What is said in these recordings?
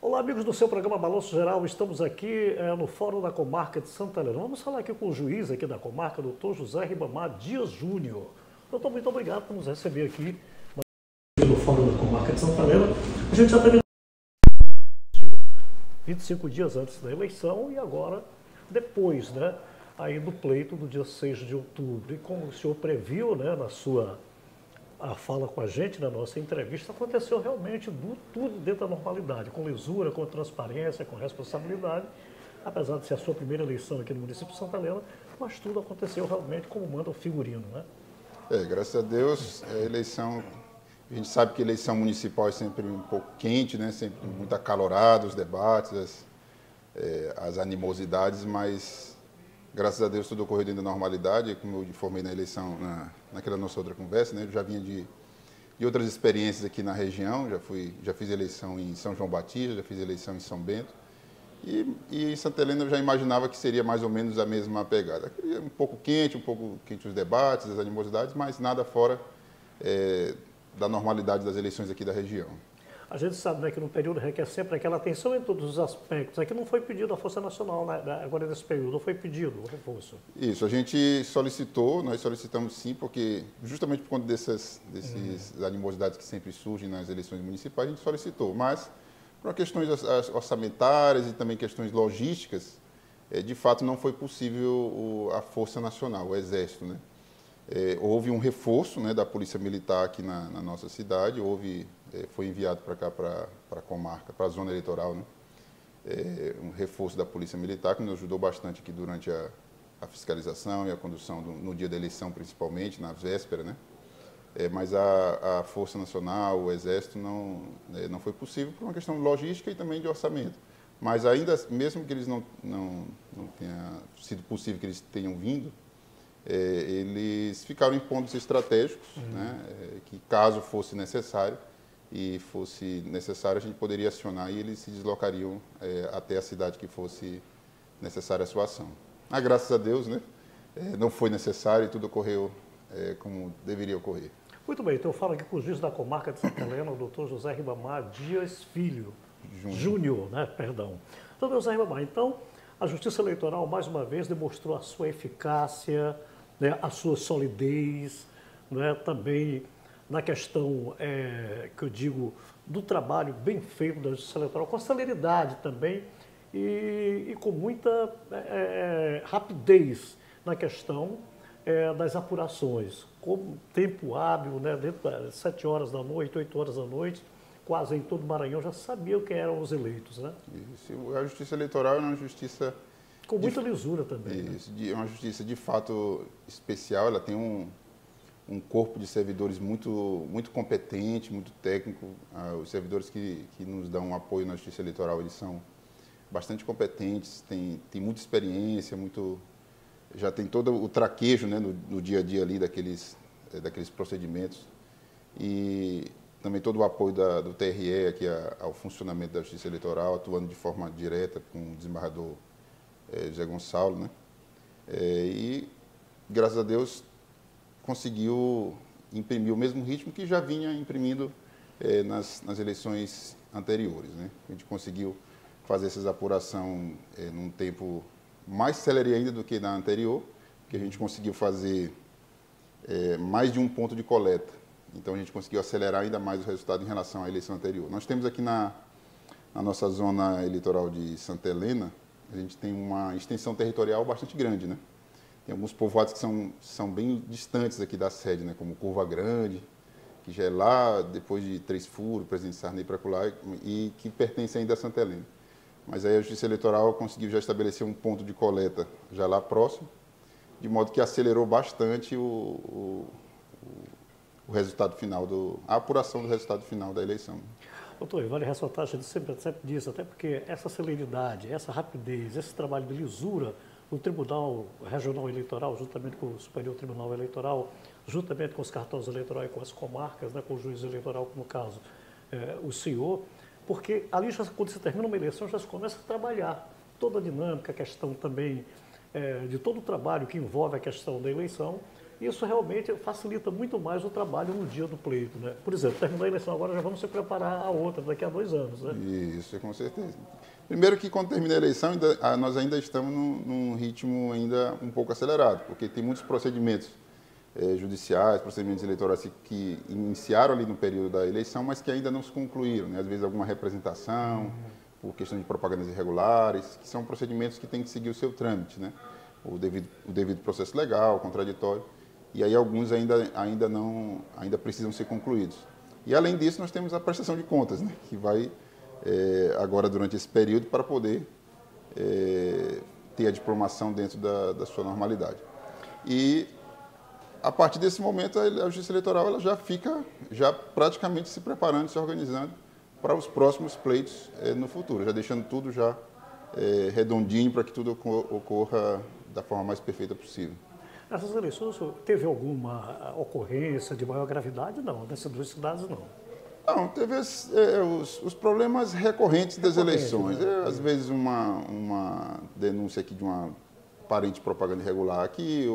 Olá, amigos do seu programa Balanço Geral. Estamos aqui no Fórum da Comarca de Santa Helena. Vamos falar aqui com o juiz aqui da comarca, doutor José Ribamar Dias Júnior. Doutor, muito obrigado por nos receber aqui no Fórum da Comarca de Santa Helena. A gente já teve 25 dias antes da eleição e agora depois, né, aí do pleito do dia 6 de outubro. E como o senhor previu, né, na sua fala com a gente, na nossa entrevista, aconteceu realmente tudo dentro da normalidade, com lisura, com transparência, com responsabilidade, apesar de ser a sua primeira eleição aqui no município de Santa Helena, mas tudo aconteceu realmente como manda o figurino, né? Graças a Deus, a eleição, a gente sabe que a eleição municipal é sempre um pouco quente, né? Sempre muito acalorado, os debates, as animosidades, mas graças a Deus tudo ocorreu dentro da normalidade, como eu informei na eleição, naquela nossa outra conversa, né? Eu já vinha de outras experiências aqui na região, já fiz eleição em São João Batista, já fiz eleição em São Bento, e em Santa Helena eu já imaginava que seria mais ou menos a mesma pegada. Um pouco quente os debates, as animosidades, mas nada fora da normalidade das eleições aqui da região. A gente sabe, né, que no período requer sempre aquela atenção em todos os aspectos. Aqui não foi pedido a Força Nacional, né, agora nesse período, não foi pedido o reforço. Isso, a gente solicitou, nós solicitamos sim, porque justamente por conta desses animosidades que sempre surgem nas eleições municipais, a gente solicitou, mas por questões orçamentárias e também questões logísticas, de fato não foi possível a Força Nacional, o Exército, né? Houve um reforço, né, da Polícia Militar aqui na nossa cidade, foi enviado para cá, para a comarca, para a zona eleitoral, né? Um reforço da Polícia Militar, que nos ajudou bastante aqui durante a fiscalização e a condução no dia da eleição, principalmente, na véspera, né? Mas a Força Nacional, o Exército, não foi possível por uma questão de logística e também de orçamento. Mas ainda, mesmo que eles não tenha sido possível que eles tenham vindo, eles ficaram em pontos estratégicos, né, que caso fosse necessário, a gente poderia acionar e eles se deslocariam até a cidade que fosse necessária a sua ação. Mas, graças a Deus, né, não foi necessário e tudo ocorreu como deveria ocorrer. Muito bem, então eu falo aqui com o juiz da comarca de Santa Helena, o doutor José Ribamar Dias Filho, Júnior, né, perdão. Doutor José Ribamar, então, a Justiça Eleitoral, mais uma vez, demonstrou a sua eficácia, né, a sua solidez, né, também na questão, que eu digo, do trabalho bem feito da Justiça Eleitoral, com celeridade também e com muita rapidez na questão das apurações, com tempo hábil, né, dentro das 7 horas da noite, 8 horas da noite, quase em todo o Maranhão já sabiam quem eram os eleitos, né? Isso. A Justiça Eleitoral é uma justiça com muita lisura também. Isso, né? É uma justiça de fato especial, ela tem um corpo de servidores muito competente, muito técnico. Os servidores que nos dão apoio na Justiça Eleitoral, eles são bastante competentes, têm muita experiência, já tem todo o traquejo, né, no dia a dia ali daqueles procedimentos. E também todo o apoio do TRE aqui ao funcionamento da Justiça Eleitoral, atuando de forma direta com o desembargador José Gonçalo, né? E, graças a Deus, conseguiu imprimir o mesmo ritmo que já vinha imprimindo nas eleições anteriores, né? A gente conseguiu fazer essa apuração num tempo mais célere ainda do que na anterior, porque a gente conseguiu fazer mais de um ponto de coleta. Então, a gente conseguiu acelerar ainda mais o resultado em relação à eleição anterior. Nós temos aqui na nossa zona eleitoral de Santa Helena, a gente tem uma extensão territorial bastante grande, né? Tem alguns povoados que são bem distantes aqui da sede, né? Como Curva Grande, que já é lá depois de Três Furos, Presidente Sarney para lá, e que pertence ainda a Santa Helena. Mas aí a Justiça Eleitoral conseguiu já estabelecer um ponto de coleta já lá próximo, de modo que acelerou bastante o resultado final, a apuração do resultado final da eleição. Doutor, vale ressaltar, a gente sempre diz, até porque essa celeridade, essa rapidez, esse trabalho de lisura no Tribunal Regional Eleitoral, juntamente com o Superior Tribunal Eleitoral, juntamente com os cartórios eleitorais e com as comarcas, né, com o juiz eleitoral, no caso, o senhor, porque ali, quando se termina uma eleição, já se começa a trabalhar toda a dinâmica, a questão também de todo o trabalho que envolve a questão da eleição, Isso realmente facilita muito mais o trabalho no dia do pleito, né? Por exemplo, terminou a eleição agora, já vamos se preparar a outra daqui a 2 anos, né? Isso, com certeza. Primeiro que quando termina a eleição, nós ainda estamos num ritmo ainda um pouco acelerado, porque tem muitos procedimentos judiciais, procedimentos eleitorais que iniciaram ali no período da eleição, mas que ainda não se concluíram, né? Às vezes alguma representação, por questão de propagandas irregulares, que são procedimentos que têm que seguir o seu trâmite, né? O devido processo legal, contraditório, e aí alguns ainda precisam ser concluídos. E além disso, nós temos a prestação de contas, né? Que vai agora durante esse período para poder ter a diplomação dentro da sua normalidade. E a partir desse momento, a Justiça Eleitoral ela já fica praticamente se preparando, se organizando para os próximos pleitos no futuro, já deixando tudo já redondinho para que tudo ocorra da forma mais perfeita possível. Essas eleições, teve alguma ocorrência de maior gravidade? Não, nessas 2 cidades não. Não, teve os problemas recorrentes das eleições. Né? Às vezes uma denúncia aqui de uma aparente propaganda irregular aqui,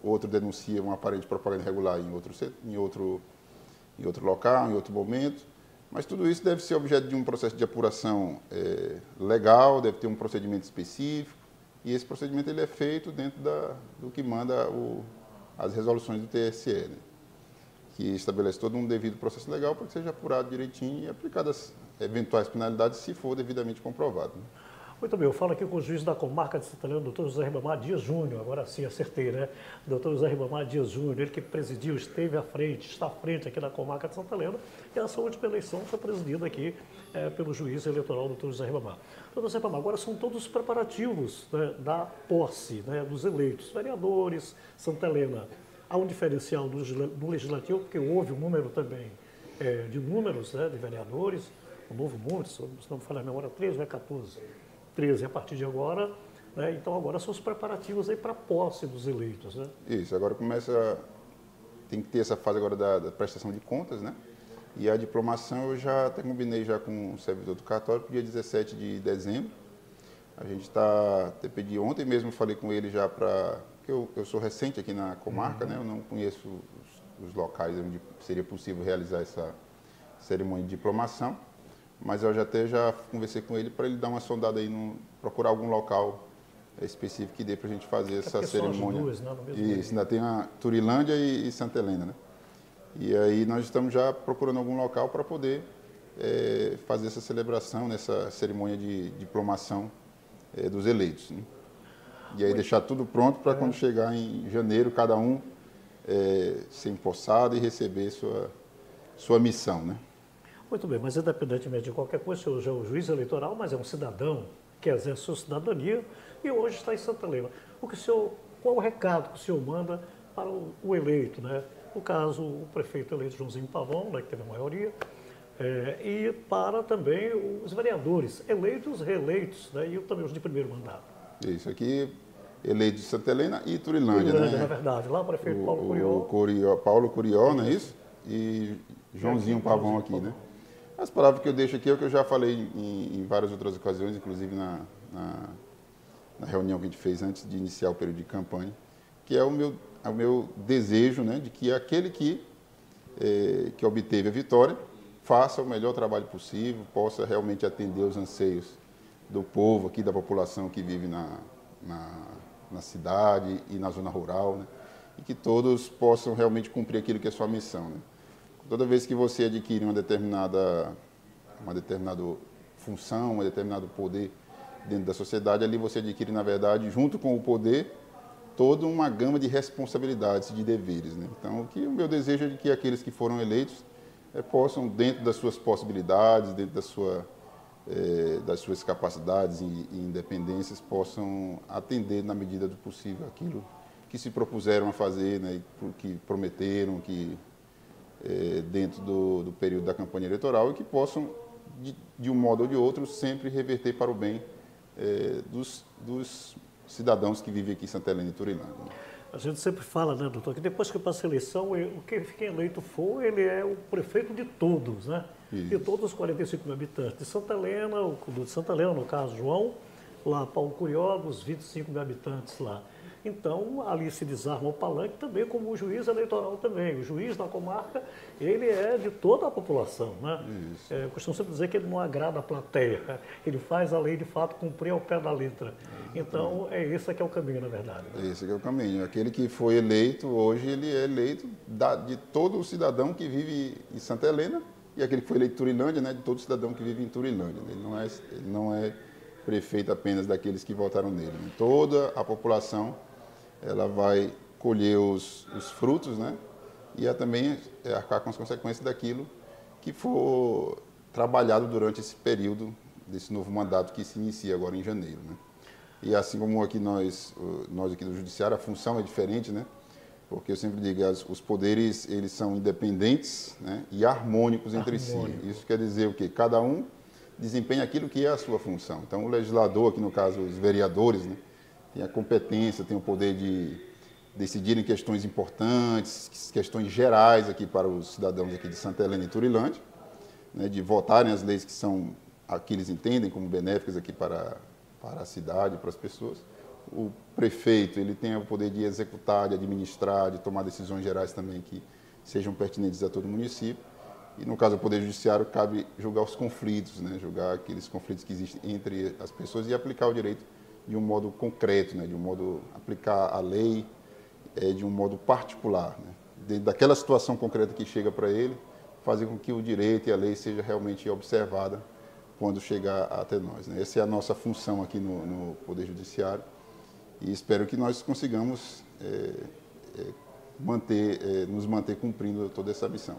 outro denuncia uma aparente propaganda irregular em outro local, em outro momento. Mas tudo isso deve ser objeto de um processo de apuração legal, deve ter um procedimento específico, e esse procedimento ele é feito dentro do que manda as resoluções do TSE, né? Que estabelece todo um devido processo legal para que seja apurado direitinho e aplicadas eventuais penalidades se for devidamente comprovado, né? Muito bem, eu falo aqui com o juiz da comarca de Santa Helena, doutor José Ribamar Dias Júnior, agora sim, acertei, né? Doutor José Ribamar Dias Júnior, ele que presidiu, esteve à frente, está à frente aqui da comarca de Santa Helena, e essa última eleição foi presidida aqui pelo juiz eleitoral, doutor José Ribamar. Doutor José Ribamar, agora são todos os preparativos, né, da posse, né, dos eleitos, vereadores, Santa Helena. Há um diferencial do Legislativo, porque houve um número também de números, né, de vereadores, um novo número, se não me falha a memória, 13 ou 13 a partir de agora, né? Então agora são os preparativos aí para a posse dos eleitos, né? Isso, agora tem que ter essa fase agora da prestação de contas, né? E a diplomação eu já até combinei já com o servidor do cartório para o dia 17 de dezembro. A gente está, ontem mesmo falei com ele já porque eu sou recente aqui na comarca, né? Eu não conheço os locais onde seria possível realizar essa cerimônia de diplomação. Mas eu já conversei com ele para ele dar uma sondada aí, procurar algum local específico que dê para a gente fazer essa cerimônia. São as duas, né, no mesmo Isso, ainda tem a Turilândia e Santa Helena, né? E aí nós estamos já procurando algum local para poder fazer essa celebração, nessa cerimônia de diplomação dos eleitos, né? E aí deixar tudo pronto para quando chegar em janeiro, cada um ser empossado e receber sua missão, né? Muito bem, mas independentemente de qualquer coisa, o senhor já é o juiz eleitoral, mas é um cidadão que exerce sua cidadania e hoje está em Santa Helena. Qual o recado que o senhor manda para o eleito, né? No caso, o prefeito eleito Joãozinho Pavão, né, que teve a maioria, e para também os vereadores, eleitos, reeleitos, né, e também os de primeiro mandato. Isso aqui, eleito de Santa Helena e Turilândia, né? Na verdade, lá o prefeito Paulo Curió. Paulo Curió, não é isso? E Joãozinho Pavão aqui, né? As palavras que eu deixo aqui é o que eu já falei em várias outras ocasiões, inclusive na reunião que a gente fez antes de iniciar o período de campanha, que é o meu desejo, né, de que aquele que obteve a vitória faça o melhor trabalho possível, possa realmente atender os anseios do povo aqui, da população que vive na cidade e na zona rural, né, e que todos possam realmente cumprir aquilo que é sua missão, né. Toda vez que você adquire uma determinada função, um determinado poder dentro da sociedade, ali você adquire, na verdade, junto com o poder, toda uma gama de responsabilidades e de deveres, né? Então, o meu desejo é de que aqueles que foram eleitos possam, dentro das suas possibilidades, dentro das suas capacidades e independências, possam atender, na medida do possível, aquilo que se propuseram a fazer, né, que prometeram, dentro do período da campanha eleitoral, e que possam, de um modo ou de outro, sempre reverter para o bem dos cidadãos que vivem aqui em Santa Helena e Turilândia. A gente sempre fala, né, doutor, que depois que passa a eleição, quem eleito for, ele é o prefeito de todos, né? Isso. De todos os 45 mil habitantes. De Santa Helena, no caso, João, lá Paulo Curió, dos 25 mil habitantes lá. Então, ali se desarma o palanque também, como o juiz eleitoral também. O juiz da comarca, ele é de toda a população, né? Eu costumo sempre dizer que ele não agrada a plateia, ele faz a lei de fato cumprir ao pé da letra. Então, é esse que é o caminho, na verdade. Né? Esse que é o caminho. Aquele que foi eleito, hoje ele é eleito de todo o cidadão que vive em Santa Helena, e aquele que foi eleito em Turilândia, né, de todo cidadão que vive em Turilândia. Ele não é prefeito apenas daqueles que votaram nele. Né? Toda a população ela vai colher os frutos, né? E também arcar com as consequências daquilo que for trabalhado durante esse período desse novo mandato que se inicia agora em janeiro. Né? E assim como aqui nós aqui do Judiciário, a função é diferente, né? Porque eu sempre digo, os poderes eles são independentes, né? E harmônicos entre si. Isso quer dizer o quê? Cada um desempenha aquilo que é a sua função. Então, o legislador, aqui no caso os vereadores, né? Tem a competência, tem o poder de decidir em questões importantes, questões gerais aqui para os cidadãos aqui de Santa Helena e Turilândia, né? De votarem as leis que são que eles entendem como benéficas aqui para a cidade, para as pessoas. O prefeito ele tem o poder de executar, de administrar, de tomar decisões gerais também que sejam pertinentes a todo o município. E no caso do Poder Judiciário, cabe julgar os conflitos, né? Julgar aqueles conflitos que existem entre as pessoas e aplicar o direito de um modo concreto, né? De um modo aplicar a lei de um modo particular, né? Daquela situação concreta que chega para ele, fazer com que o direito e a lei seja realmente observada quando chegar até nós. Né? Essa é a nossa função aqui no Poder Judiciário e espero que nós consigamos nos manter cumprindo toda essa missão.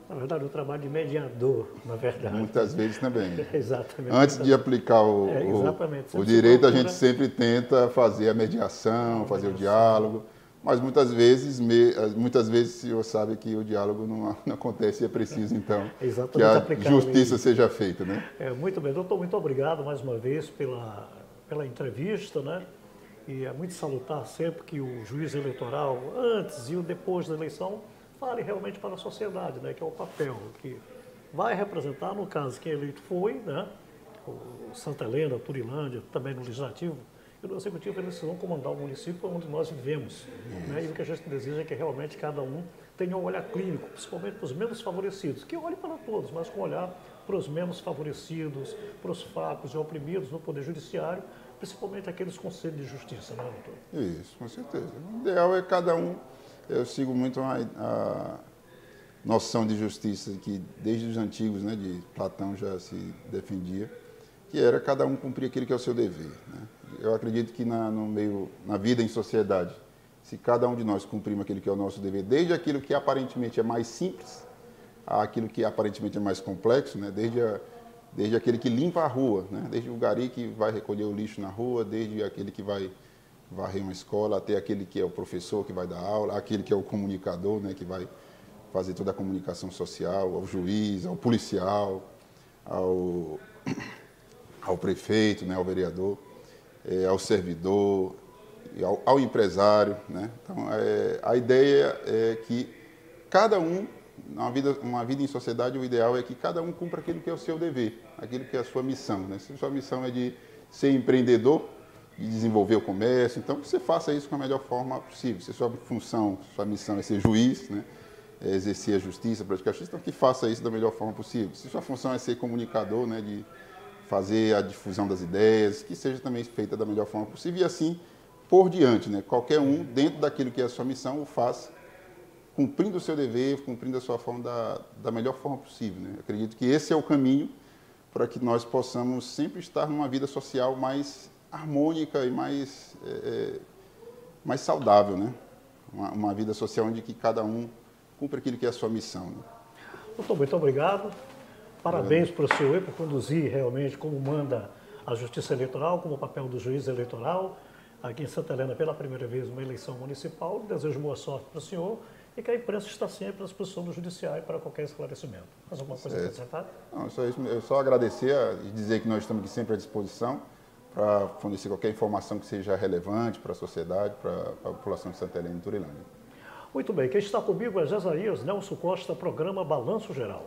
Na verdade, o trabalho de mediador, na verdade. Muitas vezes também. Exatamente. Antes de aplicar o direito, a gente sempre tenta fazer a mediação, fazer o diálogo, mas muitas vezes o senhor sabe que o diálogo não acontece e é preciso, então, que a justiça seja feita. Né? Muito bem, doutor, muito obrigado mais uma vez pela entrevista, né? E é muito salutar sempre que o juiz eleitoral, antes e depois da eleição, fale realmente para a sociedade, né, que é o papel que vai representar, no caso, quem eleito foi, né, o Santa Helena, Turilândia, também no Legislativo, e no Executivo eles vão comandar o município onde nós vivemos. Né, e o que a gente deseja é que realmente cada um tenha um olhar clínico, principalmente para os menos favorecidos, que olhe para todos, mas com olhar para os menos favorecidos, para os fracos e oprimidos no Poder Judiciário, principalmente aqueles conselhos de justiça, né, doutor? Isso, com certeza. O ideal é cada um. Eu sigo muito a noção de justiça que desde os antigos, né, de Platão já se defendia, que era cada um cumprir aquilo que é o seu dever. Né? Eu acredito que na vida em sociedade, se cada um de nós cumprirmos aquilo que é o nosso dever, desde aquilo que aparentemente é mais simples, àquilo que aparentemente é mais complexo, né? Desde aquele que limpa a rua, né? Desde o gari que vai recolher o lixo na rua, desde aquele que vai varrer uma escola, até aquele que é o professor que vai dar aula, aquele que é o comunicador, né, que vai fazer toda a comunicação social, ao juiz, ao policial, ao prefeito, né, ao vereador, ao servidor, ao empresário. Né? Então, a ideia é que cada um, uma vida em sociedade, o ideal é que cada um cumpra aquilo que é o seu dever, aquilo que é a sua missão. Né? Se a sua missão é de ser empreendedor, de desenvolver o comércio, então que você faça isso com a melhor forma possível. Se a sua função, sua missão é ser juiz, né, exercer a justiça, praticar a justiça, então que faça isso da melhor forma possível. Se sua função é ser comunicador, né, de fazer a difusão das ideias, que seja também feita da melhor forma possível e assim por diante. Né, qualquer um, dentro daquilo que é a sua missão, o faça, cumprindo o seu dever, cumprindo a sua forma da melhor forma possível. Né. Acredito que esse é o caminho para que nós possamos sempre estar numa vida social mais harmônica e mais saudável, né? Uma vida social onde que cada um cumpre aquilo que é a sua missão. Né? Doutor, muito obrigado. Parabéns para o senhor por conduzir realmente como manda a Justiça Eleitoral, como o papel do juiz eleitoral, aqui em Santa Helena pela primeira vez uma eleição municipal. Desejo boa sorte para o senhor e que a imprensa está sempre à disposição do Judiciário para qualquer esclarecimento. Mais alguma coisa a acrescentar? Não, só isso. Eu só agradecer e dizer que nós estamos aqui sempre à disposição para fornecer qualquer informação que seja relevante para a sociedade, para a população de Santa Helena e Turilândia. Muito bem, quem está comigo é Jezarias Nelson Costa, programa Balanço Geral.